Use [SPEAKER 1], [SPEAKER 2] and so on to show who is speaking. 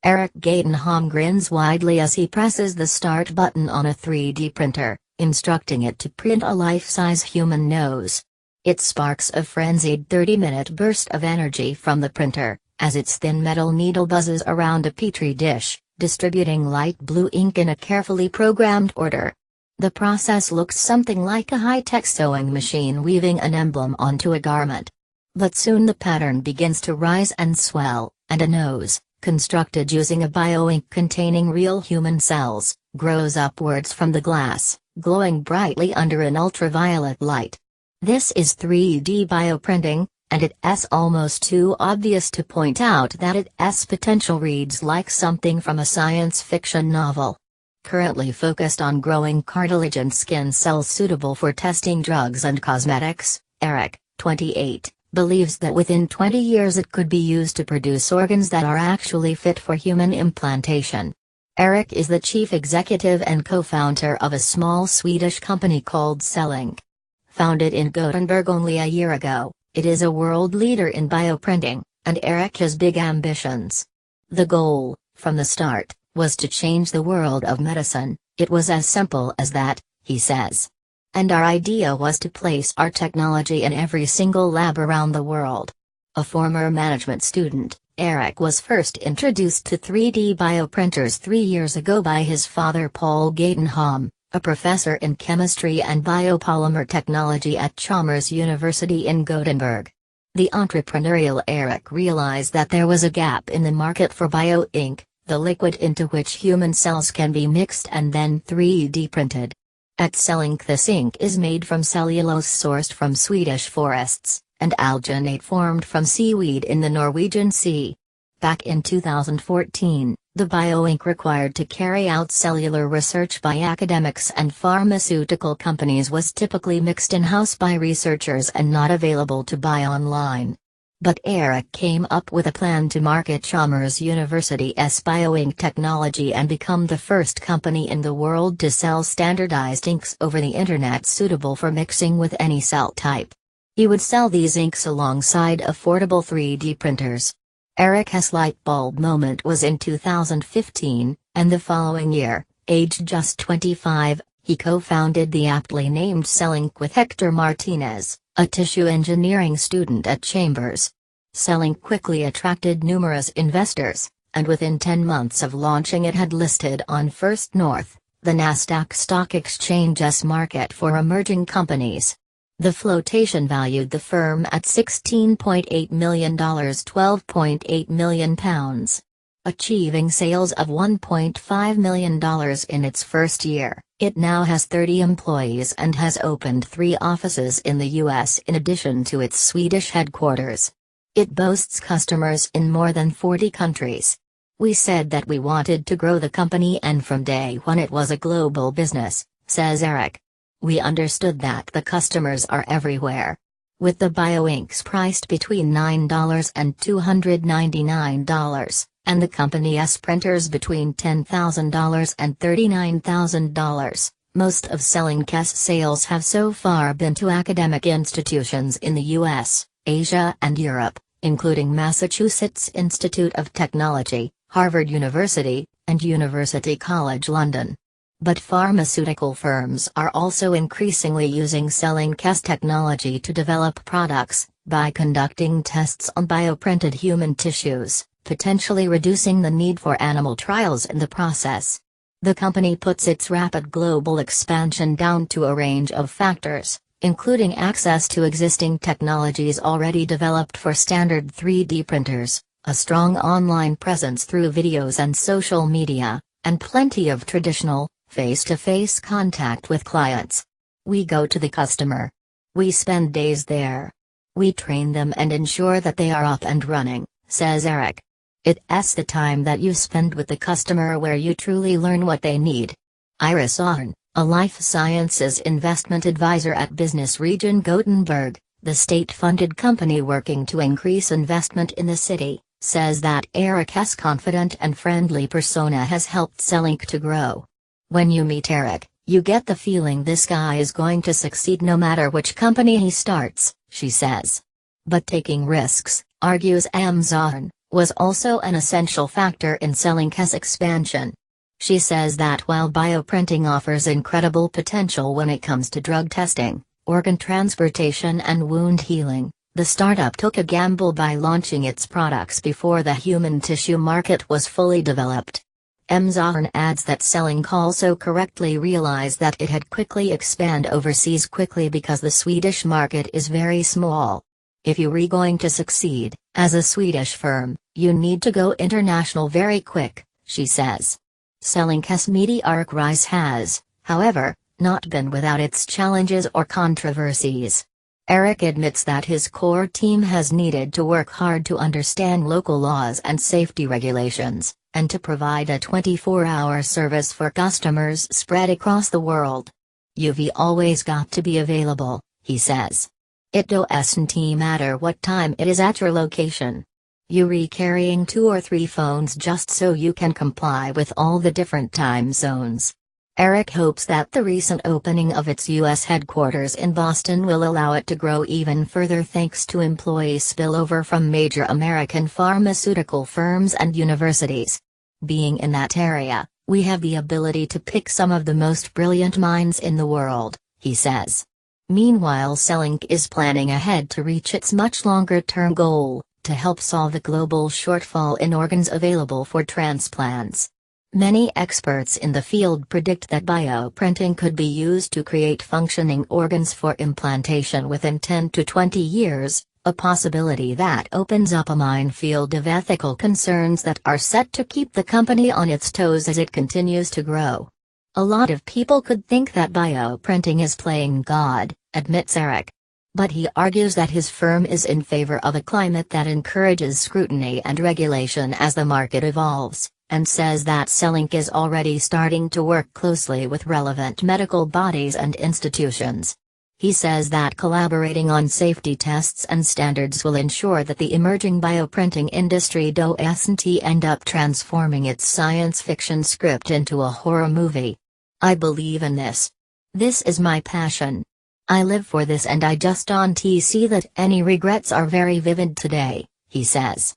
[SPEAKER 1] Eric Gatenholm grins widely as he presses the start button on a 3D printer, instructing it to print a life-size human nose. It sparks a frenzied 30-minute burst of energy from the printer, as its thin metal needle buzzes around a petri dish, distributing light blue ink in a carefully programmed order. The process looks something like a high-tech sewing machine weaving an emblem onto a garment. But soon the pattern begins to rise and swell, and a nose, constructed using a bioink containing real human cells, grows upwards from the glass, glowing brightly under an ultraviolet light. This is 3D bioprinting, and it's almost too obvious to point out that its potential reads like something from a science fiction novel. Currently focused on growing cartilage and skin cells suitable for testing drugs and cosmetics, Eric, 28, believes that within 20 years it could be used to produce organs that are actually fit for human implantation. Eric is the chief executive and co-founder of a small Swedish company called Cellink. Founded in Gothenburg only a year ago, it is a world leader in bioprinting, and Eric has big ambitions. The goal, from the start, was to change the world of medicine. It was as simple as that, he says. And our idea was to place our technology in every single lab around the world. A former management student, Eric was first introduced to 3D bioprinters 3 years ago by his father Paul Gatenholm, a professor in chemistry and biopolymer technology at Chalmers University in Gothenburg. The entrepreneurial Eric realized that there was a gap in the market for bioink, the liquid into which human cells can be mixed and then 3D printed. At Cellink, this ink is made from cellulose sourced from Swedish forests, and alginate formed from seaweed in the Norwegian Sea. Back in 2014, the bioink required to carry out cellular research by academics and pharmaceutical companies was typically mixed in-house by researchers and not available to buy online. But Eric came up with a plan to market Chalmers University's bioink technology and become the first company in the world to sell standardized inks over the internet suitable for mixing with any cell type. He would sell these inks alongside affordable 3D printers. Eric's light bulb moment was in 2015, and the following year, aged just 25, he co-founded the aptly named Cellink with Hector Martinez, a tissue engineering student at Chambers. Cellink quickly attracted numerous investors, and within 10 months of launching it had listed on First North, the Nasdaq Stock Exchange's market for emerging companies. The flotation valued the firm at $16.8 million, £12.8 million. Achieving sales of $1.5 million in its first year, it now has 30 employees and has opened 3 offices in the US in addition to its Swedish headquarters. It boasts customers in more than 40 countries. We said that we wanted to grow the company, and from day one it was a global business, says Eric. We understood that the customers are everywhere. With the bioinks priced between $9 and $299, and the company's printers between $10,000 and $39,000, most of Cellink's sales have so far been to academic institutions in the US, Asia and Europe, including Massachusetts Institute of Technology, Harvard University, and University College London. But pharmaceutical firms are also increasingly using Cellink's technology to develop products, by conducting tests on bioprinted human tissues, potentially reducing the need for animal trials in the process. The company puts its rapid global expansion down to a range of factors, including access to existing technologies already developed for standard 3D printers, a strong online presence through videos and social media, and plenty of traditional, face-to-face contact with clients. We go to the customer. We spend days there. We train them and ensure that they are up and running, says Eric. It's the time that you spend with the customer where you truly learn what they need. Iris Ahn, a life sciences investment advisor at Business Region Gothenburg, the state-funded company working to increase investment in the city, says that Eric's confident and friendly persona has helped Cellink to grow. When you meet Eric, you get the feeling this guy is going to succeed no matter which company he starts, she says. But taking risks, argues Ahn, was also an essential factor in Cellnex expansion. She says that while bioprinting offers incredible potential when it comes to drug testing, organ transportation and wound healing, the startup took a gamble by launching its products before the human tissue market was fully developed. Zahran adds that Cellnex also correctly realized that it had quickly expand overseas quickly because the Swedish market is very small. If you're going to succeed, as a Swedish firm, you need to go international very quick, she says. Cellnex meteoric rise has, however, not been without its challenges or controversies. Erik admits that his core team has needed to work hard to understand local laws and safety regulations, and to provide a 24-hour service for customers spread across the world. You've always got to be available, he says. It doesn't matter what time it is at your location. You're carrying 2 or 3 phones just so you can comply with all the different time zones. Erik hopes that the recent opening of its U.S. headquarters in Boston will allow it to grow even further thanks to employee spillover from major American pharmaceutical firms and universities. Being in that area, we have the ability to pick some of the most brilliant minds in the world, he says. Meanwhile, Cellnex is planning ahead to reach its much longer-term goal, to help solve the global shortfall in organs available for transplants. Many experts in the field predict that bioprinting could be used to create functioning organs for implantation within 10 to 20 years, a possibility that opens up a minefield of ethical concerns that are set to keep the company on its toes as it continues to grow. A lot of people could think that bioprinting is playing God, admits Erik. But he argues that his firm is in favor of a climate that encourages scrutiny and regulation as the market evolves, and says that Cellnex is already starting to work closely with relevant medical bodies and institutions. He says that collaborating on safety tests and standards will ensure that the emerging bioprinting industry doesn't end up transforming its science fiction script into a horror movie. I believe in this. This is my passion. I live for this and I just don't see that any regrets are very vivid today, he says.